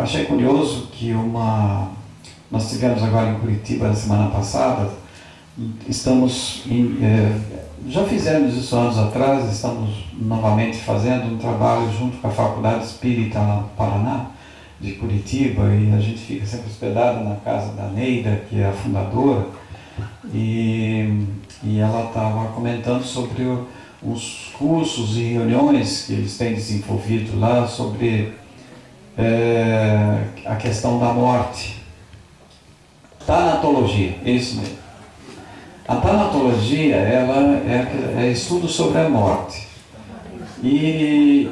achei curioso que nós tivemos agora em Curitiba na semana passada, já fizemos isso anos atrás, estamos novamente fazendo um trabalho junto com a Faculdade Espírita lá no Paraná, de Curitiba, e a gente fica sempre hospedado na casa da Neida, que é a fundadora, e ela estava comentando sobre os cursos e reuniões que eles têm desenvolvido lá sobre a questão da morte. Tanatologia, é isso mesmo. A tanatologia, ela é estudo sobre a morte. E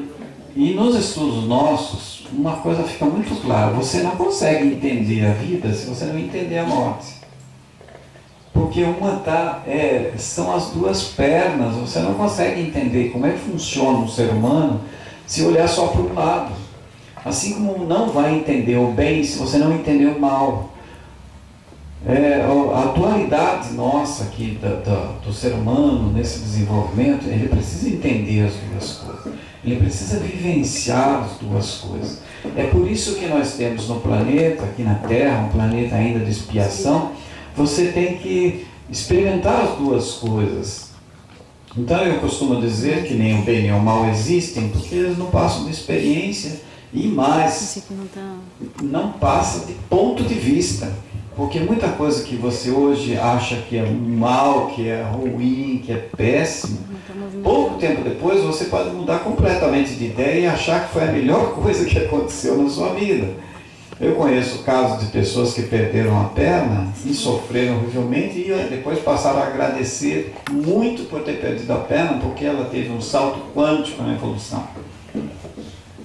nos estudos nossos, uma coisa fica muito clara: você não consegue entender a vida se você não entender a morte. Porque são as duas pernas, você não consegue entender como é que funciona um ser humano se olhar só para um lado. Assim como não vai entender o bem se você não entender o mal. A dualidade nossa aqui do ser humano nesse desenvolvimento, ele precisa entender as duas coisas. Ele precisa vivenciar as duas coisas. É por isso que nós temos no planeta, aqui na Terra, um planeta ainda de expiação, você tem que experimentar as duas coisas. Então eu costumo dizer que nem o bem nem o mal existem, porque eles não passam de experiência e mais, não passa de ponto de vista. Porque muita coisa que você hoje acha que é mal, que é ruim, que é péssimo, pouco tempo depois você pode mudar completamente de ideia e achar que foi a melhor coisa que aconteceu na sua vida. Eu conheço casos de pessoas que perderam a perna e sofreram horrivelmente e depois passaram a agradecer muito por ter perdido a perna, porque ela teve um salto quântico na evolução.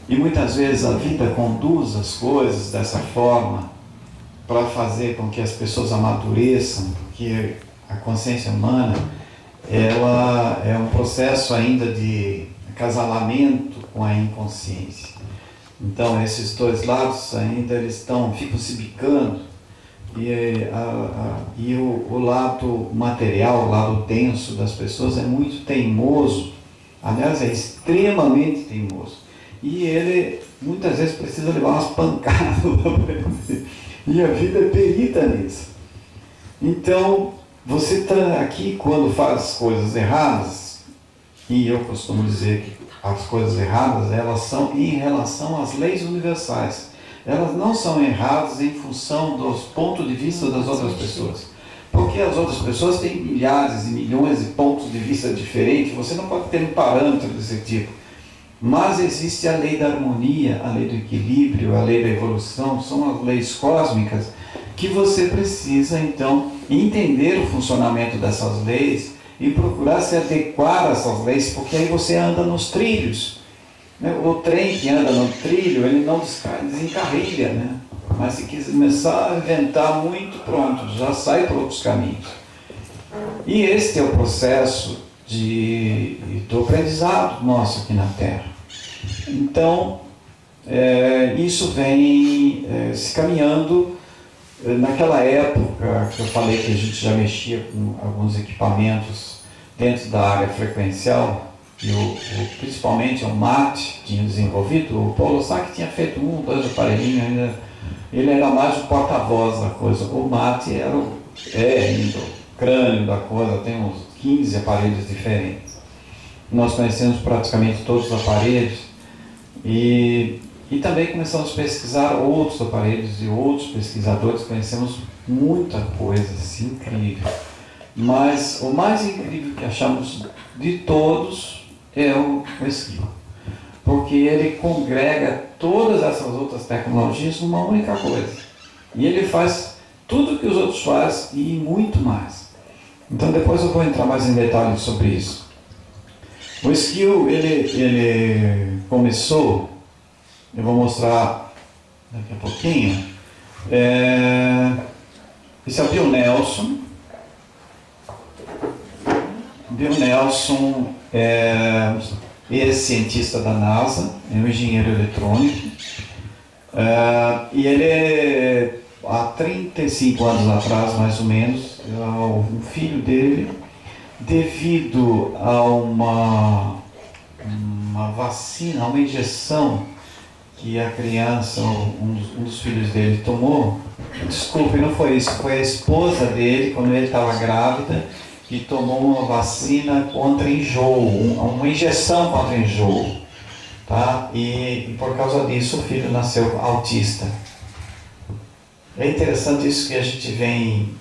E muitas vezes a vida conduz as coisas dessa forma para fazer com que as pessoas amadureçam, porque a consciência humana, ela é um processo ainda de acasalamento com a inconsciência. Então esses dois lados ainda ficam se bicando, e o lado material, o lado denso das pessoas é muito teimoso, aliás é extremamente teimoso, e ele muitas vezes precisa levar umas pancadas e a vida é perita nisso. Então você está aqui quando faz coisas erradas, e eu costumo dizer que as coisas erradas, elas são em relação às leis universais. Elas não são erradas em função dos pontos de vista das outras pessoas. Porque as outras pessoas têm milhares e milhões de pontos de vista diferentes, você não pode ter um parâmetro desse tipo. Mas existe a lei da harmonia, a lei do equilíbrio, a lei da evolução, são as leis cósmicas que você precisa, então, entender o funcionamento dessas leis e procurar se adequar a essas leis, porque aí você anda nos trilhos. O trem que anda no trilho, ele não desencarrilha, né? Mas se quiser começar a inventar muito, pronto, já sai por outros caminhos. E este é o processo do aprendizado nosso aqui na Terra. Então, isso vem se caminhando. Naquela época que eu falei que a gente já mexia com alguns equipamentos dentro da área frequencial, e principalmente o MAT tinha desenvolvido, o Paulo Sack tinha feito 1 ou 2 aparelhinhos ainda, ele era mais o porta-voz da coisa. O MAT ainda o crânio da coisa, tem uns 15 aparelhos diferentes. Nós conhecemos praticamente todos os aparelhos e também começamos a pesquisar outros aparelhos e outros pesquisadores, conhecemos muita coisa assim, incrível. Mas o mais incrível que achamos de todos é o Esquilo, porque ele congrega todas essas outras tecnologias numa única coisa. E ele faz tudo que os outros fazem e muito mais. Então depois eu vou entrar mais em detalhes sobre isso. O Esquilo, ele começou, eu vou mostrar daqui a pouquinho. Esse é o Bill Nelson. Bill Nelson é ex-cientista da NASA, é um engenheiro eletrônico. E ele, há 35 anos atrás, mais ou menos, um filho dele, devido a uma vacina, uma injeção que a criança, um dos filhos dele tomou, desculpe, não foi isso, foi a esposa dele, quando ele estava grávida, que tomou uma vacina contra enjoo, uma injeção contra enjoo, tá? E por causa disso o filho nasceu autista. É interessante isso que a gente vem,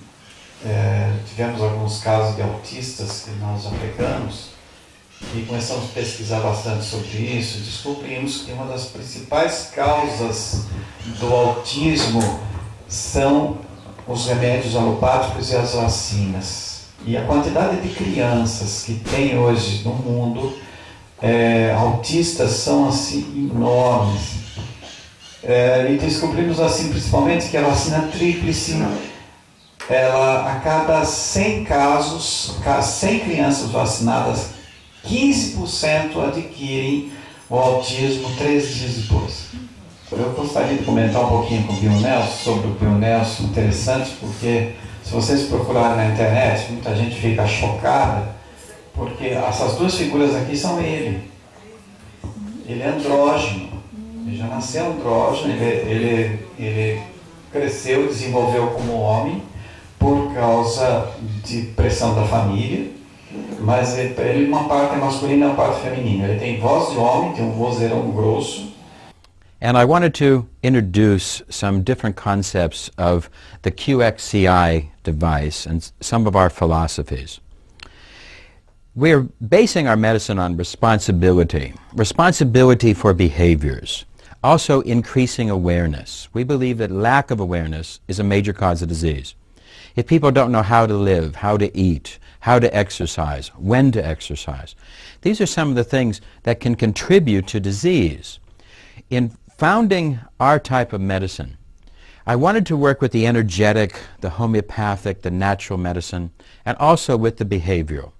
tivemos alguns casos de autistas que nós já pegamos, e começamos a pesquisar bastante sobre isso, descobrimos que uma das principais causas do autismo são os remédios alopáticos e as vacinas. E a quantidade de crianças que tem hoje no mundo autistas são assim enormes. E descobrimos assim principalmente que a vacina tríplice, ela, a cada 100 casos, 100 crianças vacinadas, 15% adquirem o autismo 3 dias depois. Eu gostaria de comentar um pouquinho com o Bill Nelson, sobre o Bill Nelson, interessante, porque se vocês procurarem na internet, muita gente fica chocada, porque essas duas figuras aqui são ele. Ele é andrógeno, ele já nasceu andrógeno, ele cresceu, desenvolveu como homem por causa de pressão da família, mas ele uma parte é masculina e uma parte feminina. Ele tem voz de homem, tem um vozeirão grosso. And I wanted to introduce some different concepts of the QXCI device and some of our philosophies. We're basing our medicine on responsibility for behaviors, also increasing awareness. We believe that lack of awareness is a major cause of disease. If people don't know how to live, how to eat, how to exercise, when to exercise, these are some of the things that can contribute to disease. In founding our type of medicine, I wanted to work with the energetic, the homeopathic, the natural medicine, and also with the behavioral.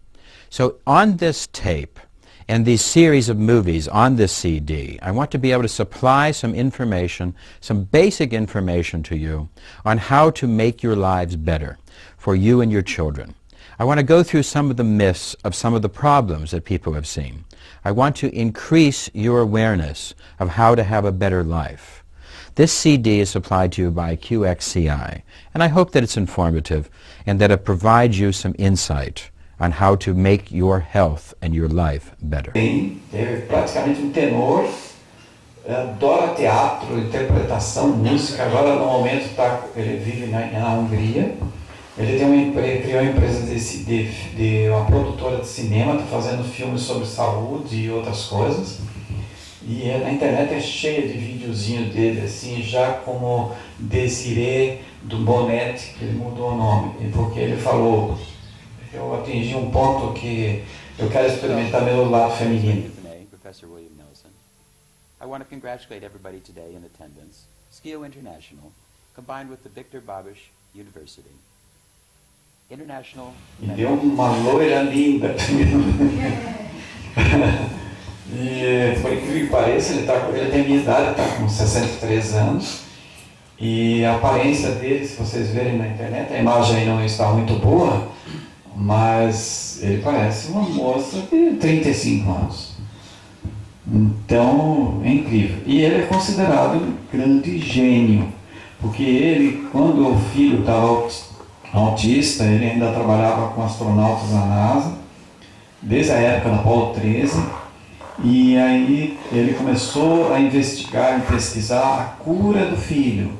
So on this tape and these series of movies on this CD, I want to be able to supply some information, some basic information to you on how to make your lives better for you and your children. I want to go through some of the myths of some of the problems that people have seen. I want to increase your awareness of how to have a better life. This CD is supplied to you by QXCI, and I hope that it's informative and that it provides you some insight on how to make your health and your life better. Teve praticamente tenor, adora teatro, interpretação, música. Agora no momento ele vive na Hungria. Ele criou uma empresa de uma produtora de cinema, está fazendo filmes sobre saúde e outras coisas. E na internet é cheia de videozinhos dele, assim, já como Desiree do Bonete, que ele mudou o nome, porque ele falou: eu atingi ponto que eu quero experimentar meu lado feminino. Professor William Nelson. I want to congratulate everybody today in attendance. SKIO International, combined with the Victor Babish University. International. E deu uma loira linda. E por incrível que pareça, ele tem a minha idade, está com 63 anos. E a aparência dele, se vocês verem na internet, a imagem aí não está muito boa, mas ele parece uma moça de 35 anos. Então, é incrível. E ele é considerado um grande gênio, porque ele, quando o filho estava autista, ele ainda trabalhava com astronautas na NASA, desde a época da Apollo 13, e aí ele começou a investigar e pesquisar a cura do filho.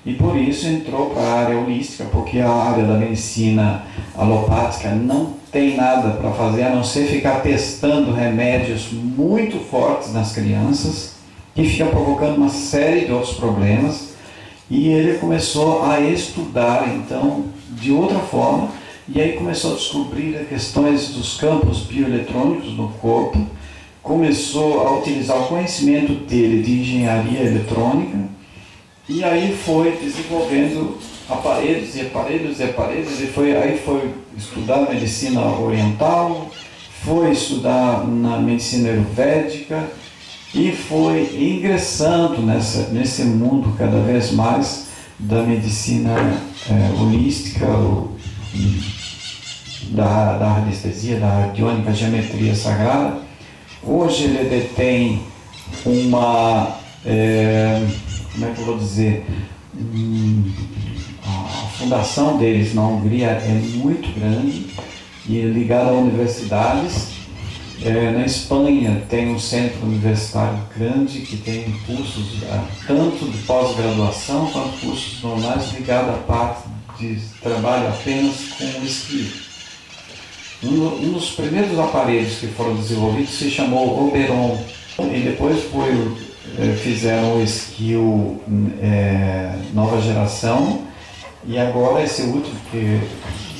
E por isso entrou para a área holística, porque a área da medicina alopática não tem nada para fazer a não ser ficar testando remédios muito fortes nas crianças, que ficam provocando uma série de outros problemas. E ele começou a estudar, então, de outra forma, e aí começou a descobrir as questões dos campos bioeletrônicos no corpo, começou a utilizar o conhecimento dele de engenharia eletrônica, e aí foi desenvolvendo aparelhos e aparelhos e aparelhos, e aí foi estudar medicina oriental, foi estudar na medicina ayurvédica, e foi ingressando nesse mundo cada vez mais da medicina holística, da anestesia, da radiônica, geometria sagrada. Hoje ele detém uma como é que eu vou dizer, a fundação deles na Hungria é muito grande e é ligada a universidades. Na Espanha tem um centro universitário grande que tem cursos tanto de pós-graduação quanto cursos normais ligados à parte de trabalho apenas com o esqui. Um dos primeiros aparelhos que foram desenvolvidos se chamou Oberon e depois fizeram o esqui nova geração e agora esse último que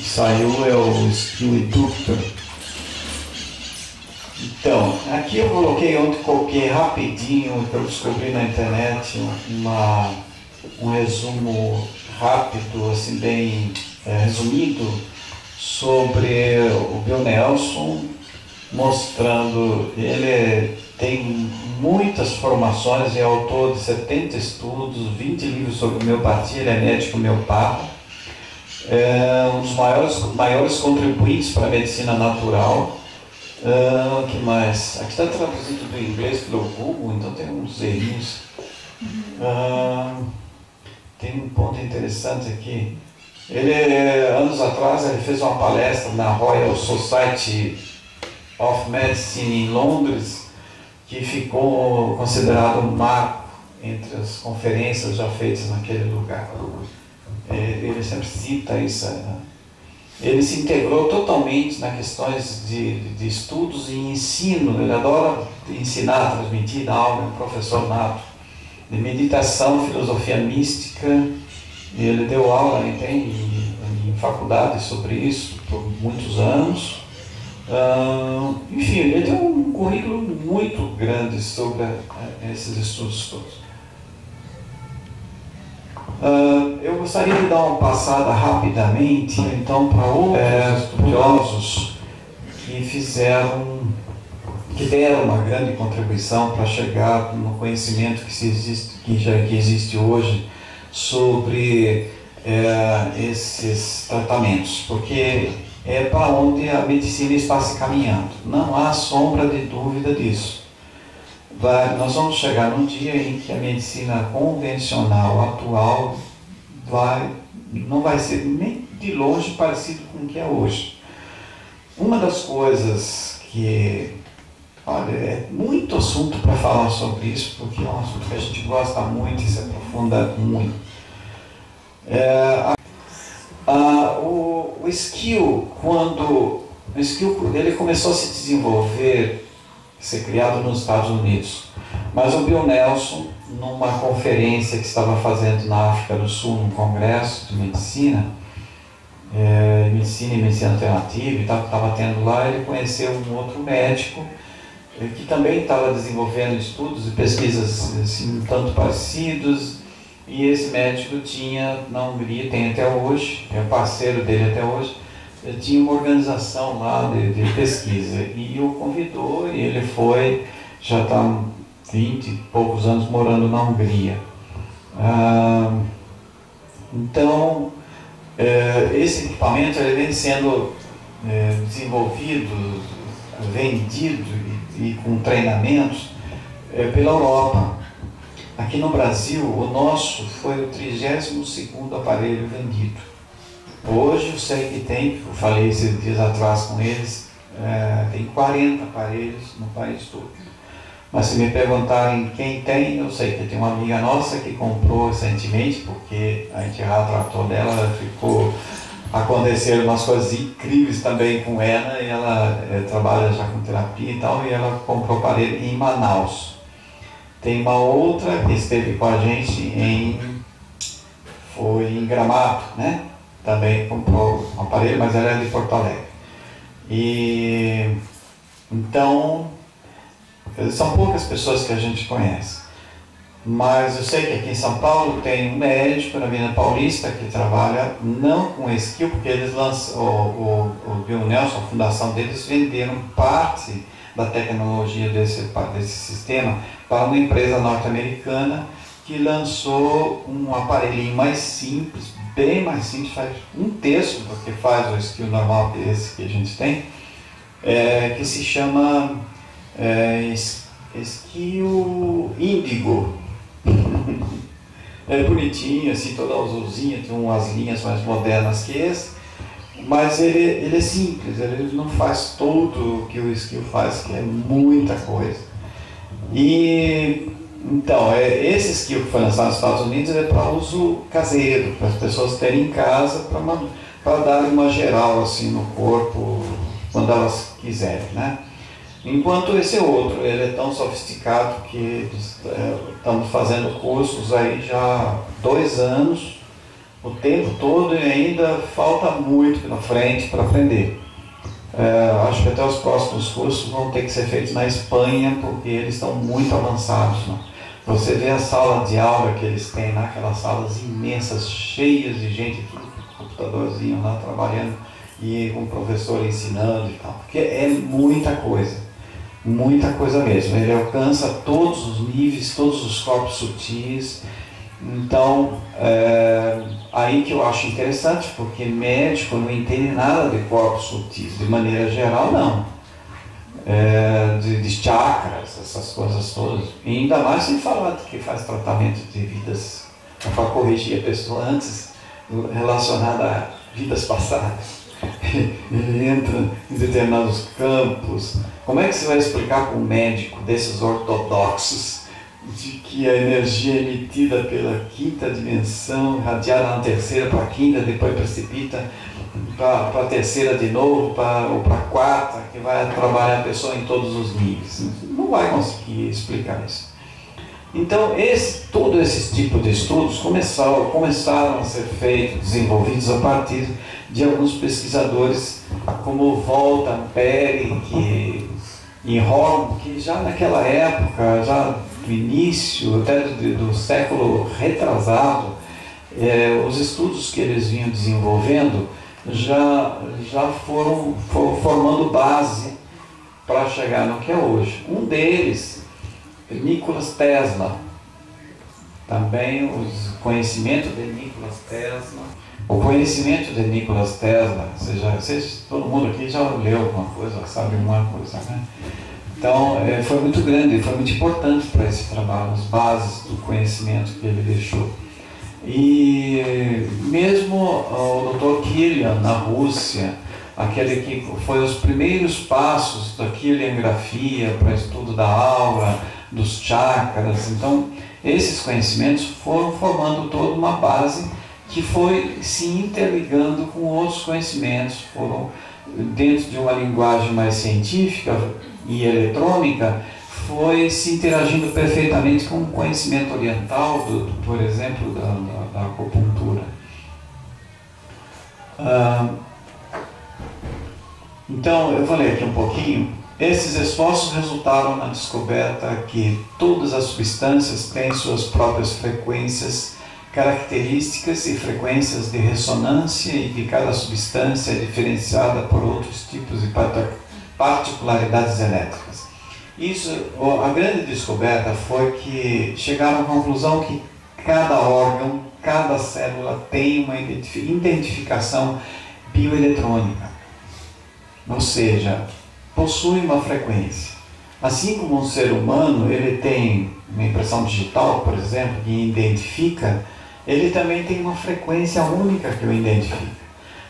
saiu é o esqui Eductor. Então, aqui eu coloquei rapidinho, que eu descobri na internet, um resumo rápido, assim, bem resumido, sobre o Bill Nelson, mostrando, ele tem muitas formações, é autor de 70 estudos, 20 livros sobre homeopatia, ele é médico homeopata, um dos maiores contribuintes para a medicina natural. O que mais? Aqui está traduzido do inglês pelo Google, então tem uns errinhos. Tem um ponto interessante aqui. Anos atrás, ele fez uma palestra na Royal Society of Medicine em Londres, que ficou considerado um marco entre as conferências já feitas naquele lugar. Ele sempre cita isso. Ele se integrou totalmente nas questões de estudos e ensino. Ele adora ensinar, transmitir, dar aula, é um professor nato de meditação, filosofia mística. Ele deu aula em faculdade sobre isso por muitos anos. Enfim, ele tem um currículo muito grande sobre esses estudos todos. Eu gostaria de dar uma passada rapidamente, então, para outros estudiosos que deram uma grande contribuição para chegar no conhecimento que existe hoje sobre esses tratamentos, porque é para onde a medicina está se caminhando. Não há sombra de dúvida disso. Nós vamos chegar num dia em que a medicina convencional atual não vai ser nem de longe parecido com o que é hoje. Uma das coisas que, olha, é muito assunto para falar sobre isso, porque é um assunto que a gente gosta muito e se aprofunda muito. O skill, ele começou a se desenvolver, ser criado nos Estados Unidos, mas o Bill Nelson, numa conferência que estava fazendo na África do Sul, num congresso de medicina e medicina alternativa e tal, que estava tendo lá, ele conheceu um outro médico que também estava desenvolvendo estudos e pesquisas assim, um tanto parecidos, e esse médico tinha, na Hungria, tem até hoje, é parceiro dele até hoje, tinha uma organização lá de pesquisa e o convidou e ele foi, já está 20 e poucos anos morando na Hungria. Então, esse equipamento ele vem sendo desenvolvido, vendido e com treinamentos pela Europa. Aqui no Brasil, o nosso foi o 32º aparelho vendido. Hoje eu sei que tem, eu falei esses dias atrás com eles, tem 40 aparelhos no país todo. Mas se me perguntarem quem tem, eu sei que tem uma amiga nossa que comprou recentemente, porque a gente já tratou dela, aconteceram umas coisas incríveis também com ela, e ela trabalha já com terapia e tal, e ela comprou aparelho em Manaus. Tem uma outra que esteve com a gente foi em Gramado, né? Também comprou um aparelho, mas ela é de Porto Alegre. Então, são poucas pessoas que a gente conhece. Mas eu sei que aqui em São Paulo tem um médico na Avenida Paulista que trabalha não com skill, porque eles lançam, o Bill Nelson, a fundação deles, venderam parte da tecnologia desse sistema para uma empresa norte-americana que lançou um aparelhinho mais simples, bem mais simples, faz um terço do que faz o skill normal esse que a gente tem, que se chama skill Índigo. é bonitinho, assim, toda azulzinha, tem umas linhas mais modernas que esse, mas ele é simples, ele não faz tudo o que o Skill faz, que é muita coisa. E então, esse Skill que foi lançado nos Estados Unidos é para uso caseiro, para as pessoas terem em casa, para dar uma geral assim no corpo quando elas quiserem, né? Enquanto esse outro, ele é tão sofisticado que estamos fazendo cursos aí já há 2 anos, o tempo todo, e ainda falta muito na frente para aprender. Acho que até os próximos cursos vão ter que ser feitos na Espanha, porque eles estão muito avançados, né? Você vê a sala de aula que eles têm lá, aquelas salas imensas, cheias de gente, tudo com computadorzinho lá trabalhando, e com o professor ensinando e tal, porque é muita coisa mesmo. Ele alcança todos os níveis, todos os corpos sutis. Então, aí que eu acho interessante, porque médico não entende nada de corpos sutis, de maneira geral não. De chakras, essas coisas todas. E ainda mais sem falar de que faz tratamento de vidas, para corrigir a pessoa antes, relacionada a vidas passadas. Ele entra em determinados campos. Como é que você vai explicar para um médico desses ortodoxos de que a energia emitida pela quinta dimensão, radiada na terceira para a quinta, depois precipita para a terceira de novo, ou para a quarta, que vai trabalhar a pessoa em todos os níveis? Não vai conseguir explicar isso. Então, todo esse tipo de estudos começaram a ser feitos, desenvolvidos a partir de alguns pesquisadores, como Volta, Ampere e Horn, que já naquela época, já do início, até do século retrasado, os estudos que eles vinham desenvolvendo já foram formando base para chegar no que é hoje. Um deles, Nikola Tesla, também o conhecimento de Nikola Tesla. O conhecimento de Nikola Tesla, todo mundo aqui já leu alguma coisa, sabe alguma coisa, né? Então, foi muito grande, foi muito importante para esse trabalho, as bases do conhecimento que ele deixou. E mesmo o Dr. Kilian, na Rússia, aquele que foi os primeiros passos da Kiliangrafia para estudo da aura, dos chakras. Então, esses conhecimentos foram formando toda uma base que foi se interligando com outros conhecimentos, foram dentro de uma linguagem mais científica e eletrônica, foi se interagindo perfeitamente com o conhecimento oriental, por exemplo, da acupuntura. Então, eu falei aqui um pouquinho. Esses esforços resultaram na descoberta que todas as substâncias têm suas próprias frequências, características e frequências de ressonância, e que cada substância é diferenciada por outros tipos de particularidades elétricas. A grande descoberta foi que chegaram à conclusão que cada órgão, cada célula tem uma identificação bioeletrônica, ou seja, possui uma frequência. Assim como um ser humano, ele tem uma impressão digital, por exemplo, que identifica, ele também tem uma frequência única que o identifica.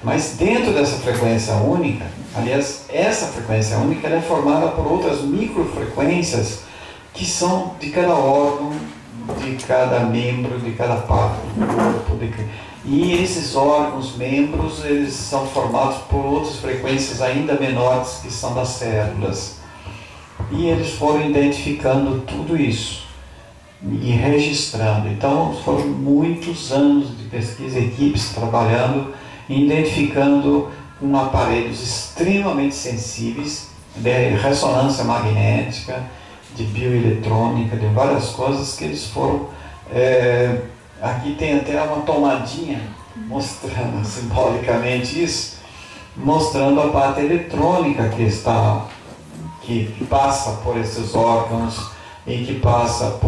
Mas dentro dessa frequência única, aliás, essa frequência única ela é formada por outras microfrequências que são de cada órgão, de cada membro, de cada parte do corpo. E esses órgãos, membros, eles são formados por outras frequências ainda menores, que são das células. E eles foram identificando tudo isso e registrando. Então, foram muitos anos de pesquisa, equipes trabalhando, identificando com aparelhos extremamente sensíveis, de ressonância magnética, de bioeletrônica, de várias coisas que eles foram... aqui tem até uma tomadinha mostrando simbolicamente isso, mostrando a parte eletrônica que passa por esses órgãos e que passa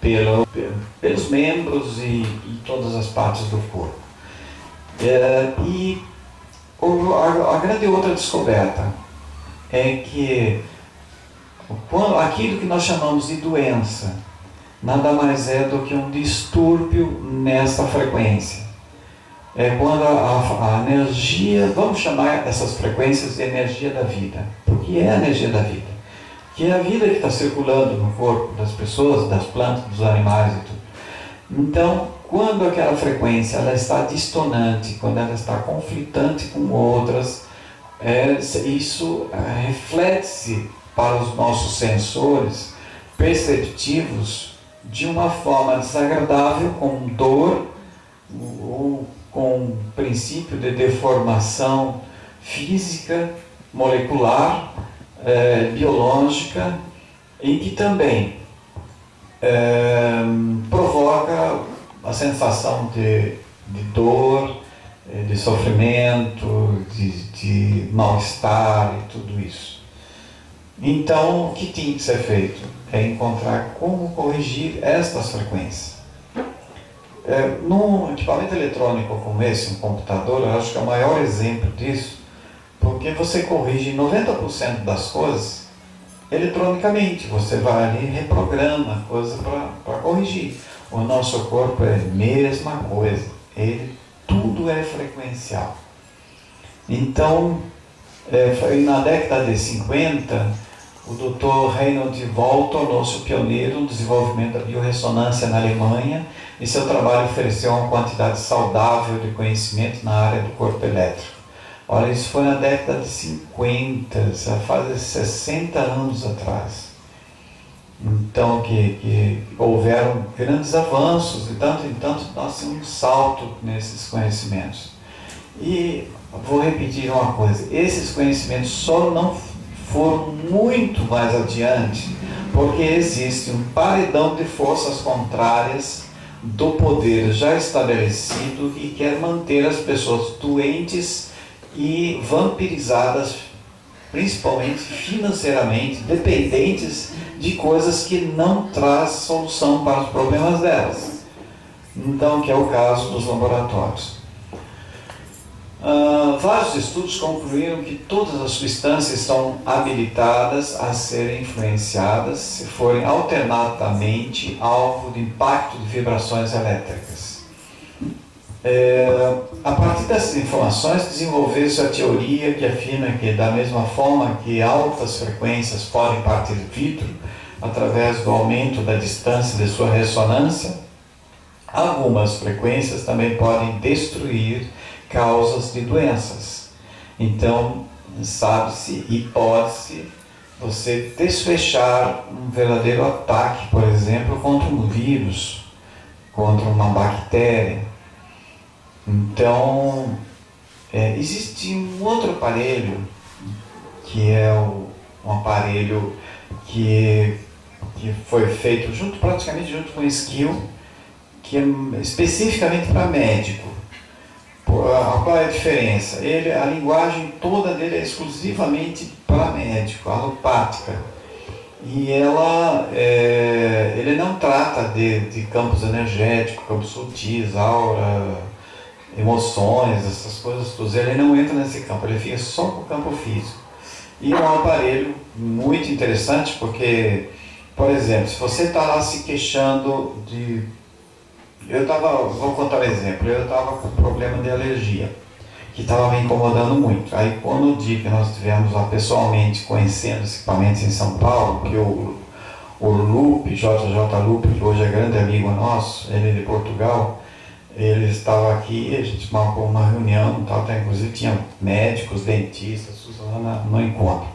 pelos membros e todas as partes do corpo. E a grande outra descoberta é que aquilo que nós chamamos de doença, nada mais é do que um distúrbio nessa frequência. É quando a energia, vamos chamar essas frequências de energia da vida, porque é a energia da vida, que é a vida que está circulando no corpo das pessoas, das plantas, dos animais e tudo. Então, quando aquela frequência ela está distonante, quando ela está conflitante com outras, isso reflete-se para os nossos sensores perceptivos de uma forma desagradável, com dor ou com princípio de deformação física, molecular, biológica, e que também provoca a sensação de dor, de sofrimento, de mal-estar e tudo isso. Então, o que tem que ser feito? É encontrar como corrigir estas frequências. Num equipamento eletrônico como esse, um computador, eu acho que é o maior exemplo disso, porque você corrige 90% das coisas eletronicamente. Você vai ali e reprograma a coisa para corrigir. O nosso corpo é a mesma coisa. Tudo é frequencial. Então, na década de 50, o Dr. Reinhold Wohl tornou-se o pioneiro no desenvolvimento da biorressonância na Alemanha, e seu trabalho ofereceu uma quantidade saudável de conhecimento na área do corpo elétrico. Olha, isso foi na década de 50, já faz 60 anos atrás. Então, que houveram grandes avanços, e tanto em tanto nós temos um salto nesses conhecimentos. E vou repetir uma coisa, esses conhecimentos só não foram muito mais adiante porque existe um paredão de forças contrárias do poder já estabelecido e quer manter as pessoas doentes e vampirizadas, principalmente financeiramente, dependentes de coisas que não trazem solução para os problemas delas. Então, que é o caso dos laboratórios. Vários estudos concluíram que todas as substâncias estão habilitadas a serem influenciadas se forem alternadamente alvo de impacto de vibrações elétricas. A partir dessas informações, desenvolveu-se a teoria que afirma que, da mesma forma que altas frequências podem partir vidro através do aumento da distância de sua ressonância, algumas frequências também podem destruir causas de doenças. Então, sabe-se e pode-se você desfechar um verdadeiro ataque, por exemplo, contra um vírus, contra uma bactéria. Então, existe um outro aparelho, que é um aparelho que foi feito praticamente junto com o Skill, que é especificamente para médico. Qual é a diferença? A linguagem toda dele é exclusivamente para médico, alopática. E ele não trata de campos energéticos, campos sutis, aura, emoções, essas coisas todas. Ele não entra nesse campo, ele fica só com o campo físico. E é um aparelho muito interessante porque, por exemplo, se você está lá se queixando de... vou contar um exemplo, eu estava com problema de alergia, que estava me incomodando muito. Aí, quando o dia que nós estivemos lá pessoalmente conhecendo os equipamentos em São Paulo, que o Lupe, JJ Lupe, que hoje é grande amigo nosso, ele é de Portugal, ele estava aqui, a gente marcou uma reunião, inclusive tinha médicos, dentistas, Suzana no encontro.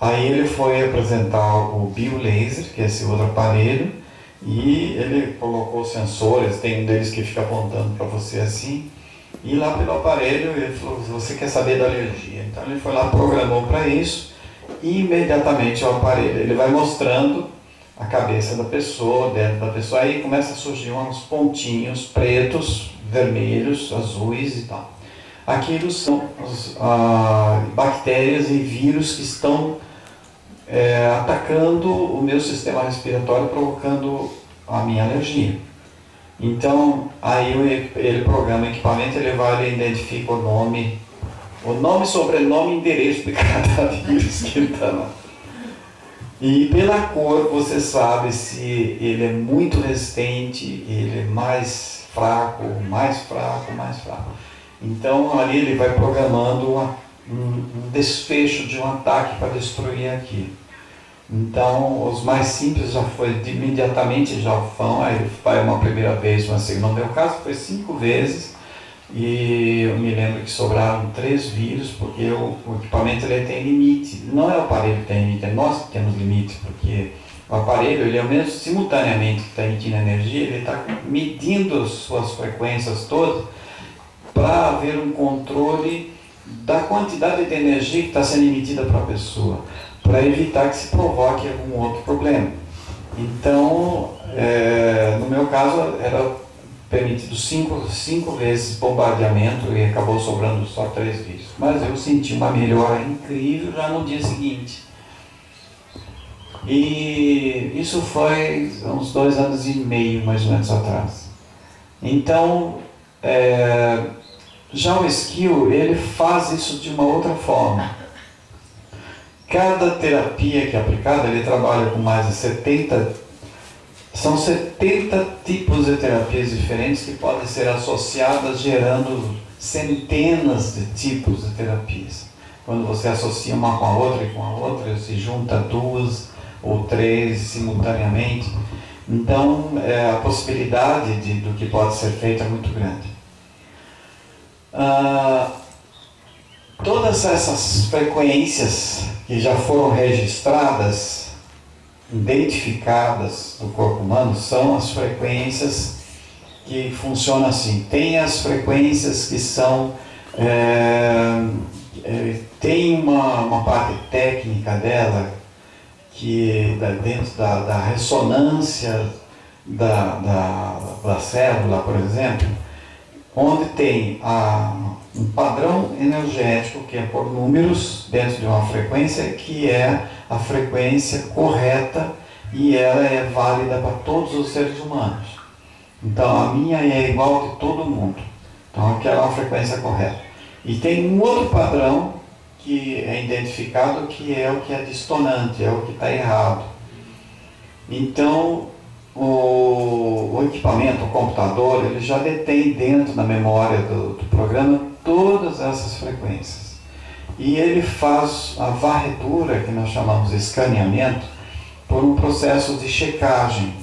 Aí ele foi apresentar o BioLaser, que é esse outro aparelho, e ele colocou sensores, tem um deles que fica apontando para você assim, e lá pelo aparelho ele falou, você quer saber da alergia? Então ele foi lá, programou para isso, e imediatamente o aparelho, ele vai mostrando a cabeça da pessoa, dentro da pessoa, aí começa a surgir uns pontinhos pretos, vermelhos, azuis e tal. Aquilo são bactérias e vírus que estão atacando o meu sistema respiratório, provocando a minha alergia. Então, aí ele programa o equipamento, ele vai, ele identifica o nome, sobrenome e endereço de cada vírus que ele está lá. E pela cor você sabe se ele é muito resistente, ele é mais fraco, mais fraco, mais fraco. Então ali ele vai programando um desfecho de um ataque para destruir aqui. Então os mais simples já foi imediatamente já vão, aí vai uma primeira vez, uma segunda. No meu caso foi 5 vezes e eu me lembro que sobraram 3 vírus, porque o equipamento ele tem limite. Não é o aparelho que tem limite, é nós que temos limite, porque o aparelho ele ao menos simultaneamente que está emitindo energia, ele está medindo as suas frequências todas para haver um controle da quantidade de energia que está sendo emitida para a pessoa, para evitar que se provoque algum outro problema. Então, no meu caso, era permitido 5 vezes bombardeamento e acabou sobrando só 3 vírus. Mas eu senti uma melhora incrível já no dia seguinte. E isso foi uns 2 anos e meio, mais ou menos, atrás. Então, já o Skill, ele faz isso de uma outra forma. Cada terapia que é aplicada, ele trabalha com mais de 70 tipos de terapias diferentes que podem ser associadas, gerando centenas de tipos de terapias. Quando você associa uma com a outra e com a outra, se junta 2 ou 3 simultaneamente. Então, a possibilidade do que pode ser feito é muito grande. Todas essas frequências que já foram registradas, identificadas no corpo humano, são as frequências que funcionam assim. Tem as frequências que são... tem uma parte técnica dela, que dentro da ressonância da célula, por exemplo, onde tem um padrão energético que é por números dentro de uma frequência que é a frequência correta e ela é válida para todos os seres humanos. Então a minha é igual de todo mundo. Então aquela é uma frequência correta. E tem um outro padrão que é identificado que é o que é distonante, é o que está errado. Então o equipamento, o computador, ele já detém dentro da memória do programa todas essas frequências. E ele faz a varredura, que nós chamamos de escaneamento, por um processo de checagem.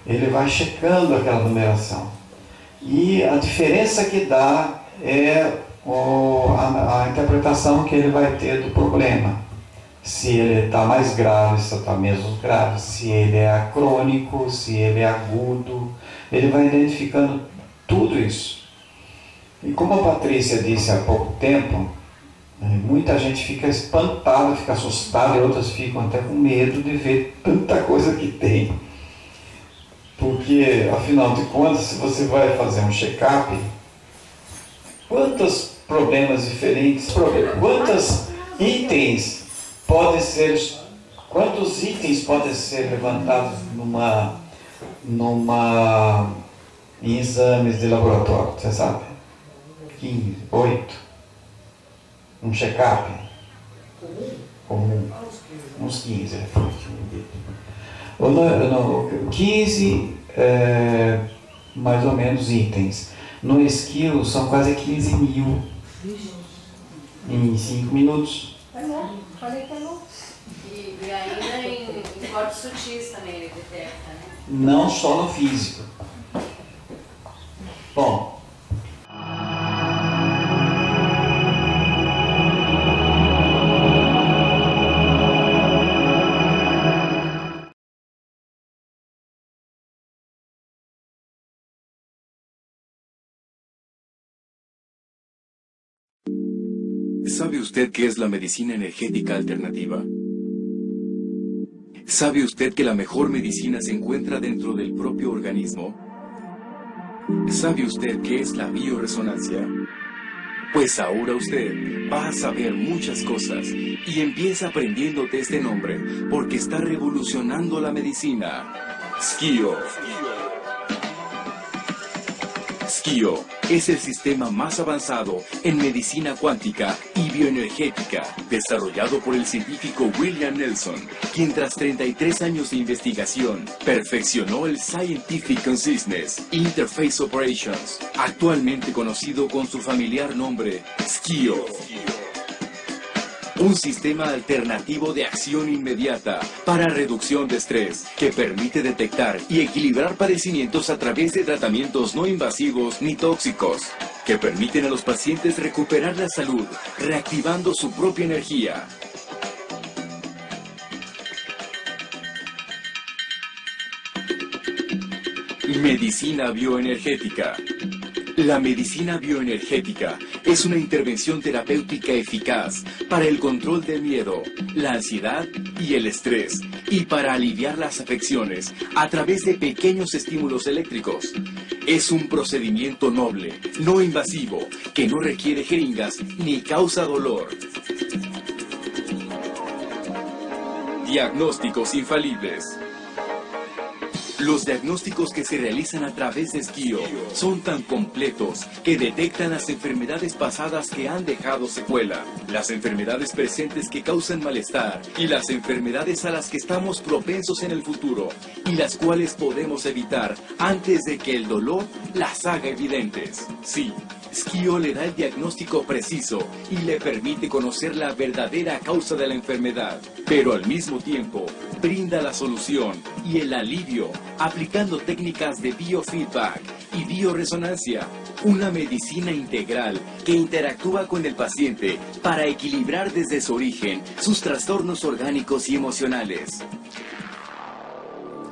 Ele vai checando aquela numeração. E a diferença que dá é a interpretação que ele vai ter do problema. Se ele está mais grave, se está menos grave, se ele é crônico, se ele é agudo. Ele vai identificando tudo isso. E como a Patrícia disse há pouco tempo, muita gente fica espantada, fica assustada, e outras ficam até com medo de ver tanta coisa que tem. Porque, afinal de contas, se você vai fazer um check-up, quantos problemas diferentes, quantos itens podem ser levantados em exames de laboratório, você sabe? 15, 8. Um check-up comum, uns 15, 15 mais ou menos itens. No Skill são quase 15 mil em 5 minutos. E ainda em corpos sutis também ele detecta, né? Não só no físico. Bom, ¿sabe usted qué es la medicina energética alternativa? ¿Sabe usted que la mejor medicina se encuentra dentro del propio organismo? ¿Sabe usted qué es la bioresonancia? Pues ahora usted va a saber muchas cosas y empieza aprendiendo de este nombre porque está revolucionando la medicina. Skio. Skio. es el sistema más avanzado en medicina cuántica y bioenergética, desarrollado por el científico William Nelson, quien tras 33 años de investigación, perfeccionó el Scientific Consciousness Interface Operations, actualmente conocido con su familiar nombre, SKIO. Un sistema alternativo de acción inmediata para reducción de estrés que permite detectar y equilibrar padecimientos a través de tratamientos no invasivos ni tóxicos, que permiten a los pacientes recuperar la salud, reactivando su propia energía. Medicina bioenergética. La medicina bioenergética es una intervención terapéutica eficaz para el control del miedo, la ansiedad y el estrés, y para aliviar las afecciones a través de pequeños estímulos eléctricos. Es un procedimiento noble, no invasivo, que no requiere jeringas ni causa dolor. Diagnósticos infalibles. Los diagnósticos que se realizan a través de SKIO son tan completos que detectan las enfermedades pasadas que han dejado secuela, las enfermedades presentes que causan malestar y las enfermedades a las que estamos propensos en el futuro y las cuales podemos evitar antes de que el dolor las haga evidentes. Sí, SKIO le da el diagnóstico preciso y le permite conocer la verdadera causa de la enfermedad, pero al mismo tiempo brinda la solución y el alivio aplicando técnicas de biofeedback y bioresonancia, una medicina integral que interactúa con el paciente para equilibrar desde su origen sus trastornos orgánicos y emocionales.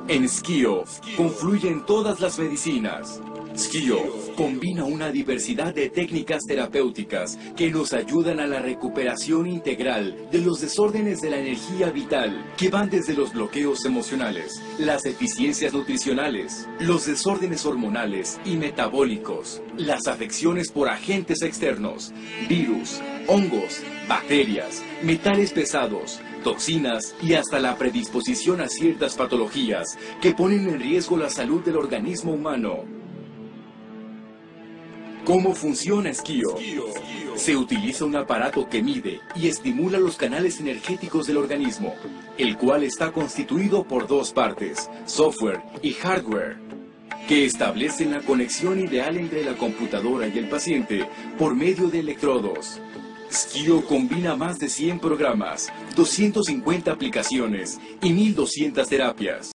En SKIO confluyen todas las medicinas. SKIO combina una diversidad de técnicas terapéuticas que nos ayudan a la recuperación integral de los desórdenes de la energía vital, que van desde los bloqueos emocionales, las deficiencias nutricionales, los desórdenes hormonales y metabólicos, las afecciones por agentes externos, virus, hongos, bacterias, metales pesados, toxinas y hasta la predisposición a ciertas patologías que ponen en riesgo la salud del organismo humano. ¿Cómo funciona SKIO? Se utiliza un aparato que mide y estimula los canales energéticos del organismo, el cual está constituido por dos partes, software y hardware, que establecen la conexión ideal entre la computadora y el paciente por medio de electrodos. SKIO combina más de 100 programas, 250 aplicaciones y 1200 terapias.